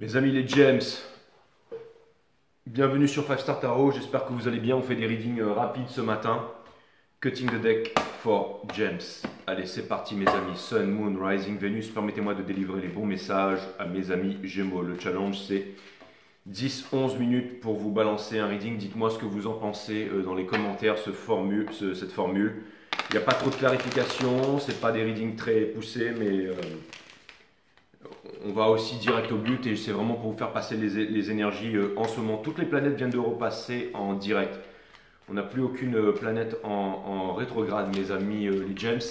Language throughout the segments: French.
Mes amis les James, bienvenue sur 5 Star Tarot, j'espère que vous allez bien, on fait des readings rapides ce matin. Cutting the deck for James. Allez, c'est parti mes amis, Sun, Moon, Rising, Venus, permettez-moi de délivrer les bons messages à mes amis Gémeaux. Le challenge c'est 10-11 minutes pour vous balancer un reading, dites-moi ce que vous en pensez dans les commentaires, cette formule. Il n'y a pas trop de clarification, c'est pas des readings très poussés, mais on va aussi direct au but et c'est vraiment pour vous faire passer les énergies en ce moment. Toutes les planètes viennent de repasser en direct. On n'a plus aucune planète en rétrograde, mes amis les James.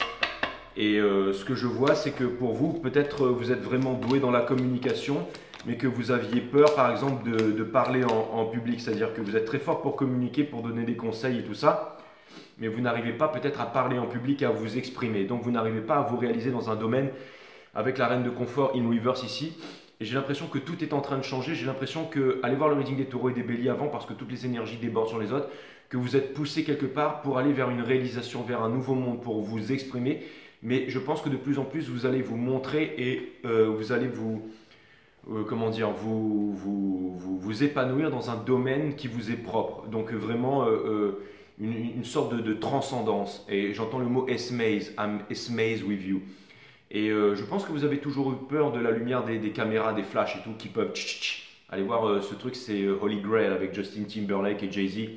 Et ce que je vois, c'est que pour vous, peut-être vous êtes vraiment doué dans la communication, mais que vous aviez peur, par exemple, de parler en public. C'est-à-dire que vous êtes très fort pour communiquer, pour donner des conseils et tout ça, mais vous n'arrivez pas peut-être à parler en public, à vous exprimer. Donc vous n'arrivez pas à vous réaliser dans un domaine avec la reine de confort in reverse ici. Et j'ai l'impression que tout est en train de changer. J'ai l'impression que, allez voir le reading des taureaux et des béliers avant, parce que toutes les énergies débordent sur les autres, que vous êtes poussé quelque part pour aller vers une réalisation, vers un nouveau monde, pour vous exprimer. Mais je pense que de plus en plus, vous allez vous montrer et vous allez comment dire, vous épanouir dans un domaine qui vous est propre. Donc vraiment une sorte de transcendance. Et j'entends le mot esmaze, I'm esmazed with you. Et je pense que vous avez toujours eu peur de la lumière des caméras, des flashs et tout qui peuvent... Allez voir ce truc, c'est Holy Grail avec Justin Timberlake et Jay-Z.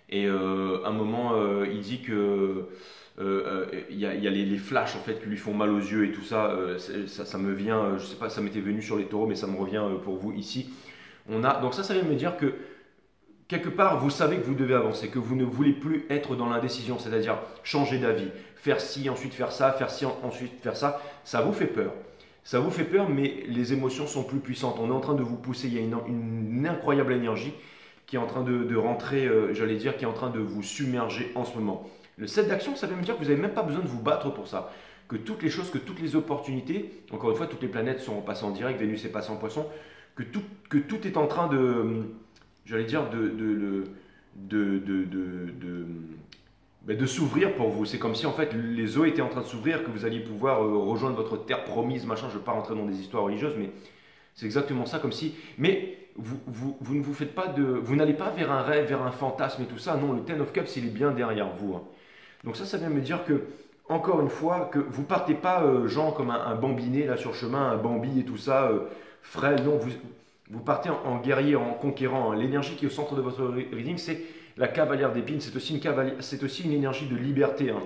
Et à un moment, il dit que il y a les flashs en fait qui lui font mal aux yeux et tout ça. Ça me vient, je sais pas, ça m'était venu sur les taureaux, mais ça me revient pour vous ici. Donc ça vient me dire que quelque part, vous savez que vous devez avancer, que vous ne voulez plus être dans l'indécision, c'est-à-dire changer d'avis, faire ci, ensuite faire ça, faire ci, ensuite faire ça. Ça vous fait peur. Ça vous fait peur, mais les émotions sont plus puissantes. On est en train de vous pousser, il y a une incroyable énergie qui est en train de rentrer, j'allais dire, qui est en train de vous submerger en ce moment. Le set d'action, ça veut me dire que vous n'avez même pas besoin de vous battre pour ça. Que toutes les choses, que toutes les opportunités, encore une fois, toutes les planètes sont passées en direct, Vénus est passée en poisson, que tout est en train de... j'allais dire, de s'ouvrir pour vous. C'est comme si en fait les eaux étaient en train de s'ouvrir, que vous alliez pouvoir rejoindre votre terre promise, machin. Je ne veux pas rentrer dans des histoires religieuses, mais c'est exactement ça, comme si... Mais vous ne vous faites pas de... Vous n'allez pas vers un rêve, vers un fantasme et tout ça. Non, le Ten of Cups, il est bien derrière vous. Hein. Donc ça vient me dire que, encore une fois, que vous partez pas genre comme un bambiné là sur le chemin, un Bambi et tout ça, frêle. Non, vous partez en guerrier, en conquérant. Hein. L'énergie qui est au centre de votre reading, c'est la cavalière d'épines. C'est aussi une énergie de liberté. Hein.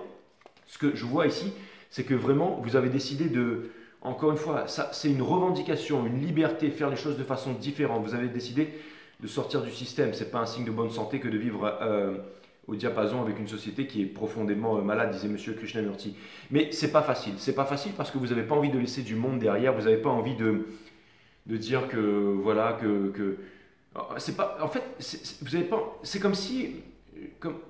Ce que je vois ici, c'est que vraiment, vous avez décidé de... Encore une fois, c'est une revendication, une liberté, faire les choses de façon différente. Vous avez décidé de sortir du système. Ce n'est pas un signe de bonne santé que de vivre au diapason avec une société qui est profondément malade, disait M. Krishnamurti. Mais c'est pas facile. C'est pas facile parce que vous n'avez pas envie de laisser du monde derrière. Vous n'avez pas envie de dire que voilà c'est pas en fait vous avez pas c'est comme si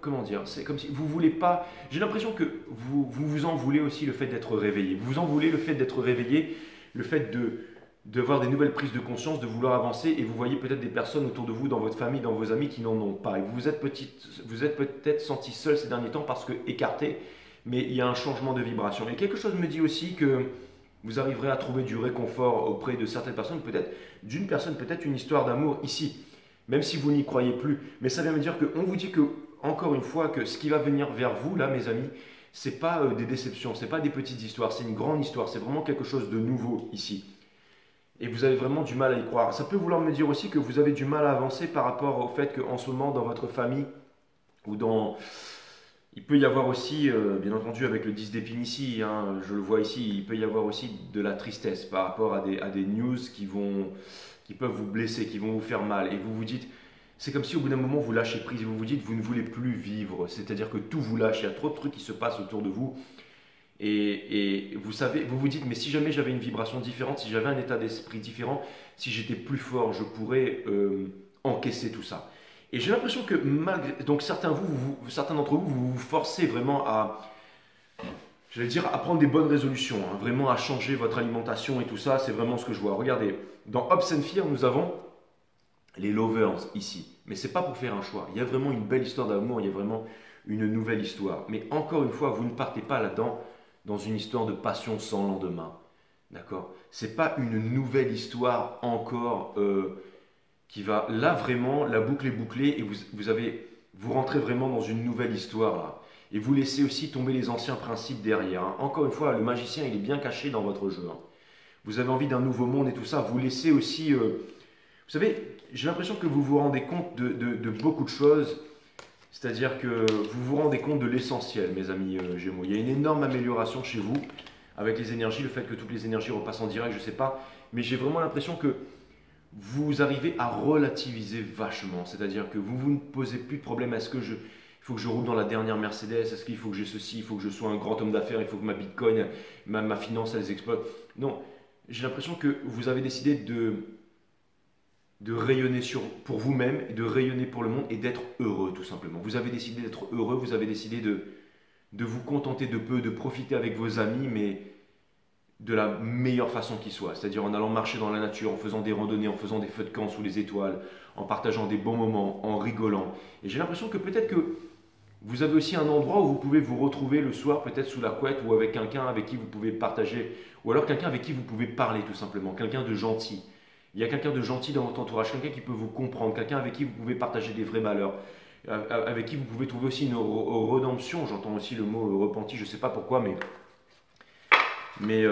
comment dire, c'est comme si vous voulez pas, j'ai l'impression que vous en voulez aussi le fait d'être réveillé, vous vous en voulez le fait d'être réveillé, le fait de voir des nouvelles prises de conscience, de vouloir avancer, et vous voyez peut-être des personnes autour de vous, dans votre famille, dans vos amis qui n'en ont pas, et vous êtes peut-être senti seul ces derniers temps parce que écarté, mais il y a un changement de vibration. Et quelque chose me dit aussi que vous arriverez à trouver du réconfort auprès de certaines personnes, peut-être d'une personne, peut-être une histoire d'amour ici, même si vous n'y croyez plus. Mais ça vient me dire qu'on vous dit que, encore une fois, que ce qui va venir vers vous, là, mes amis, c'est pas des déceptions, c'est pas des petites histoires, c'est une grande histoire, c'est vraiment quelque chose de nouveau ici. Et vous avez vraiment du mal à y croire. Ça peut vouloir me dire aussi que vous avez du mal à avancer par rapport au fait qu'en ce moment, dans votre famille, ou dans... Il peut y avoir aussi, bien entendu, avec le 10 d'épines ici, hein, je le vois ici, il peut y avoir aussi de la tristesse par rapport à des news qui peuvent vous blesser, qui vont vous faire mal. Et vous vous dites, c'est comme si au bout d'un moment vous lâchez prise, vous vous dites, vous ne voulez plus vivre. C'est-à-dire que tout vous lâche, il y a trop de trucs qui se passent autour de vous. Et vous savez, vous vous dites, mais si jamais j'avais une vibration différente, si j'avais un état d'esprit différent, si j'étais plus fort, je pourrais encaisser tout ça. Et j'ai l'impression que malgré... Donc certains d'entre vous, vous vous forcez vraiment à... J'allais dire à prendre des bonnes résolutions, hein, vraiment à changer votre alimentation et tout ça, c'est vraiment ce que je vois. Regardez, dans Hopes and Fear, nous avons les lovers ici. Mais ce n'est pas pour faire un choix. Il y a vraiment une belle histoire d'amour, il y a vraiment une nouvelle histoire. Mais encore une fois, vous ne partez pas là-dedans dans une histoire de passion sans lendemain. D'accord? C'est pas une nouvelle histoire encore qui va. Là, vraiment, la boucle est bouclée et vous rentrez vraiment dans une nouvelle histoire là. Et vous laissez aussi tomber les anciens principes derrière, hein. Encore une fois, le magicien, il est bien caché dans votre jeu, hein. Vous avez envie d'un nouveau monde et tout ça. Vous laissez aussi. Vous savez, j'ai l'impression que vous vous rendez compte de beaucoup de choses. C'est-à-dire que vous vous rendez compte de l'essentiel, mes amis Gémeaux. Il y a une énorme amélioration chez vous avec les énergies, le fait que toutes les énergies repassent en direct, je ne sais pas. Mais j'ai vraiment l'impression que vous arrivez à relativiser vachement. C'est-à-dire que vous ne posez plus de problème. Il faut que je roule dans la dernière Mercedes? Est-ce qu'il faut que j'ai ceci? Il faut que je sois un grand homme d'affaires? Il faut que ma Bitcoin, ma finance, elles explosent? Non, j'ai l'impression que vous avez décidé de rayonner pour vous-même, de rayonner pour le monde et d'être heureux tout simplement. Vous avez décidé d'être heureux, vous avez décidé de vous contenter de peu, de profiter avec vos amis, mais de la meilleure façon qui soit. C'est-à-dire en allant marcher dans la nature, en faisant des randonnées, en faisant des feux de camp sous les étoiles, en partageant des bons moments, en rigolant. Et j'ai l'impression que peut-être que vous avez aussi un endroit où vous pouvez vous retrouver le soir, peut-être sous la couette ou avec quelqu'un avec qui vous pouvez partager, ou alors quelqu'un avec qui vous pouvez parler tout simplement, quelqu'un de gentil. Il y a quelqu'un de gentil dans votre entourage, quelqu'un qui peut vous comprendre, quelqu'un avec qui vous pouvez partager des vrais malheurs, avec qui vous pouvez trouver aussi une rédemption. J'entends aussi le mot repenti, je ne sais pas pourquoi, mais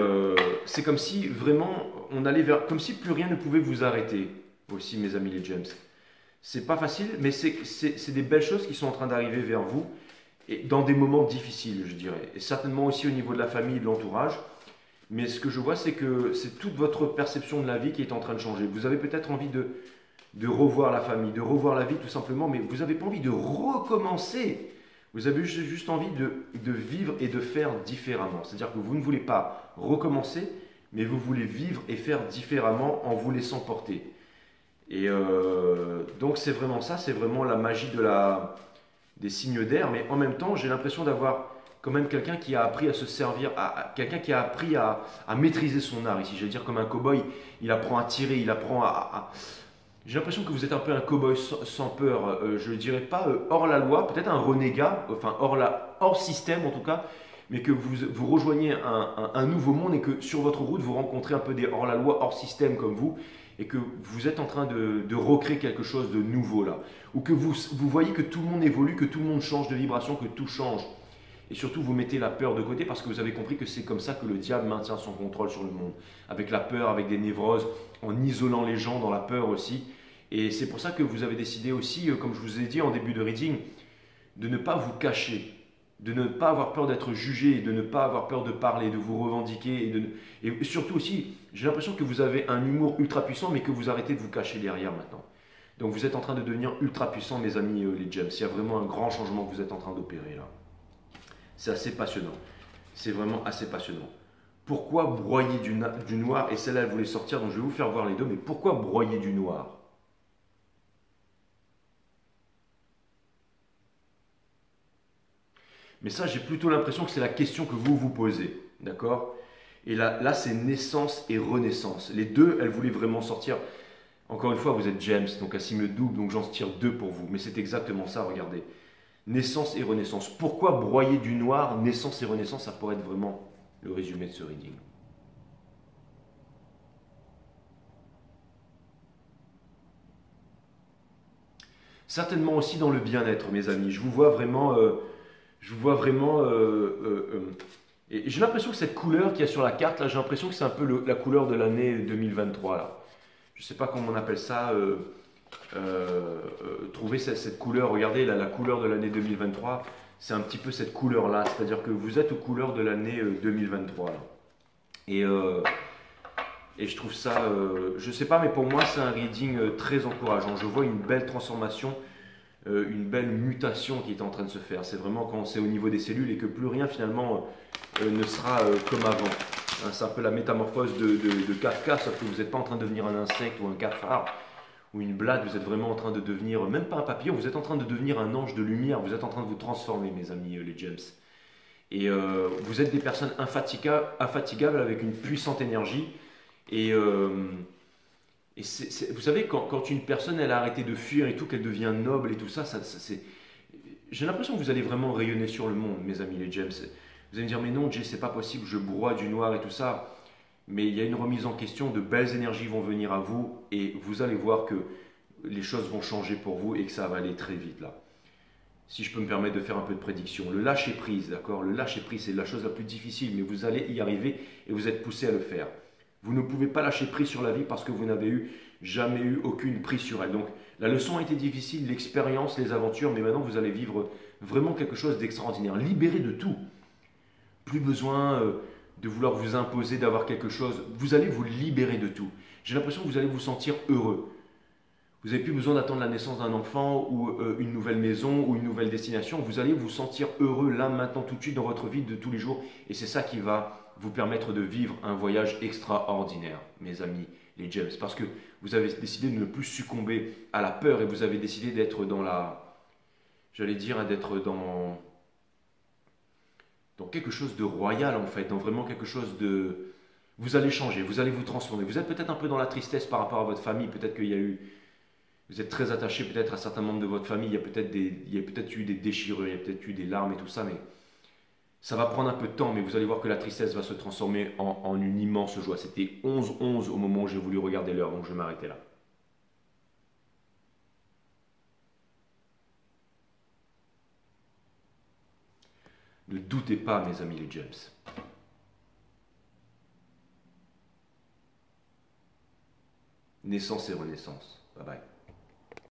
c'est comme si vraiment on allait vers, comme si plus rien ne pouvait vous arrêter. Aussi, mes amis les James. C'est pas facile, mais c'est des belles choses qui sont en train d'arriver vers vous et dans des moments difficiles, je dirais. Et certainement aussi au niveau de la famille et de l'entourage. Mais ce que je vois, c'est que c'est toute votre perception de la vie qui est en train de changer. Vous avez peut-être envie de revoir la famille, de revoir la vie tout simplement, mais vous n'avez pas envie de recommencer. Vous avez juste envie de vivre et de faire différemment. C'est-à-dire que vous ne voulez pas recommencer, mais vous voulez vivre et faire différemment en vous laissant porter. Et donc c'est vraiment ça, c'est vraiment la magie des signes d'air, mais en même temps j'ai l'impression d'avoir quand même quelqu'un qui a appris à se servir, quelqu'un qui a appris à maîtriser son art ici. Je veux dire comme un cow-boy, il apprend à tirer, il apprend J'ai l'impression que vous êtes un peu un cow-boy sans peur, je ne dirais pas hors la loi, peut-être un renégat, enfin hors système en tout cas, mais que vous rejoignez un nouveau monde et que sur votre route vous rencontrez un peu des hors-la-loi, hors système comme vous, et que vous êtes en train de recréer quelque chose de nouveau là, ou que vous voyez que tout le monde évolue, que tout le monde change de vibration, que tout change. Et surtout, vous mettez la peur de côté parce que vous avez compris que c'est comme ça que le diable maintient son contrôle sur le monde. Avec la peur, avec des névroses, en isolant les gens dans la peur aussi. Et c'est pour ça que vous avez décidé aussi, comme je vous ai dit en début de reading, de ne pas vous cacher, de ne pas avoir peur d'être jugé, de ne pas avoir peur de parler, de vous revendiquer. Et surtout aussi, j'ai l'impression que vous avez un humour ultra puissant, mais que vous arrêtez de vous cacher derrière maintenant. Donc vous êtes en train de devenir ultra puissant, mes amis les Gems. Il y a vraiment un grand changement que vous êtes en train d'opérer là. C'est assez passionnant. C'est vraiment assez passionnant. Pourquoi broyer du noir? Et celle-là, elle voulait sortir, donc je vais vous faire voir les deux. Mais pourquoi broyer du noir? Mais ça, j'ai plutôt l'impression que c'est la question que vous vous posez. D'accord? Et là c'est naissance et renaissance. Les deux, elles voulaient vraiment sortir. Encore une fois, vous êtes James, donc un signe double, donc j'en tire deux pour vous. Mais c'est exactement ça, regardez. Naissance et renaissance. Pourquoi broyer du noir? Naissance et renaissance, ça pourrait être vraiment le résumé de ce reading. Certainement aussi dans le bien-être, mes amis. Et j'ai l'impression que cette couleur qu'il y a sur la carte, là, j'ai l'impression que c'est un peu la couleur de l'année 2023, là. Je ne sais pas comment on appelle ça. Trouver cette couleur, regardez là, la couleur de l'année 2023, c'est un petit peu cette couleur là, c'est-à-dire que vous êtes aux couleurs de l'année 2023 là. Et, euh, et je trouve ça, je sais pas, mais pour moi c'est un reading très encourageant. Je vois une belle transformation, une belle mutation qui est en train de se faire. C'est vraiment quand c'est au niveau des cellules et que plus rien finalement ne sera comme avant. Hein, c'est un peu la métamorphose de Kafka, sauf que vous n'êtes pas en train de devenir un insecte ou un cafard ou une blague, vous êtes vraiment en train de devenir, même pas un papillon, vous êtes en train de devenir un ange de lumière, vous êtes en train de vous transformer, mes amis les Gems. Et vous êtes des personnes infatigables avec une puissante énergie. Et, vous savez, quand une personne elle a arrêté de fuir et tout, qu'elle devient noble et tout ça, j'ai l'impression que vous allez vraiment rayonner sur le monde, mes amis les Gems. Vous allez me dire, mais non, Jay, c'est pas possible, je broie du noir et tout ça. mais il y a une remise en question, de belles énergies vont venir à vous et vous allez voir que les choses vont changer pour vous et que ça va aller très vite là. Si je peux me permettre de faire un peu de prédiction, le lâcher prise, d'accord? Le lâcher prise, c'est la chose la plus difficile, mais vous allez y arriver et vous êtes poussé à le faire. Vous ne pouvez pas lâcher prise sur la vie parce que vous n'avez jamais eu aucune prise sur elle. Donc la leçon a été difficile, l'expérience, les aventures, mais maintenant vous allez vivre vraiment quelque chose d'extraordinaire, libéré de tout. Plus besoin de vouloir vous imposer, d'avoir quelque chose. Vous allez vous libérer de tout. J'ai l'impression que vous allez vous sentir heureux. Vous n'avez plus besoin d'attendre la naissance d'un enfant ou une nouvelle maison ou une nouvelle destination. Vous allez vous sentir heureux là, maintenant, tout de suite dans votre vie de tous les jours. Et c'est ça qui va vous permettre de vivre un voyage extraordinaire, mes amis, les James. Parce que vous avez décidé de ne plus succomber à la peur et vous avez décidé d'être dans la... J'allais dire, hein, d'être dans quelque chose de royal en fait, dans vraiment quelque chose de... Vous allez changer, vous allez vous transformer. Vous êtes peut-être un peu dans la tristesse par rapport à votre famille, peut-être qu'il y a eu... Vous êtes très attaché peut-être à certains membres de votre famille, il y a peut-être eu des déchirures, il y a peut-être eu des larmes et tout ça, mais ça va prendre un peu de temps, mais vous allez voir que la tristesse va se transformer en une immense joie. C'était 11-11 au moment où j'ai voulu regarder l'heure, donc je vais m'arrêter là. Ne doutez pas, mes amis les James. Naissance et renaissance. Bye bye.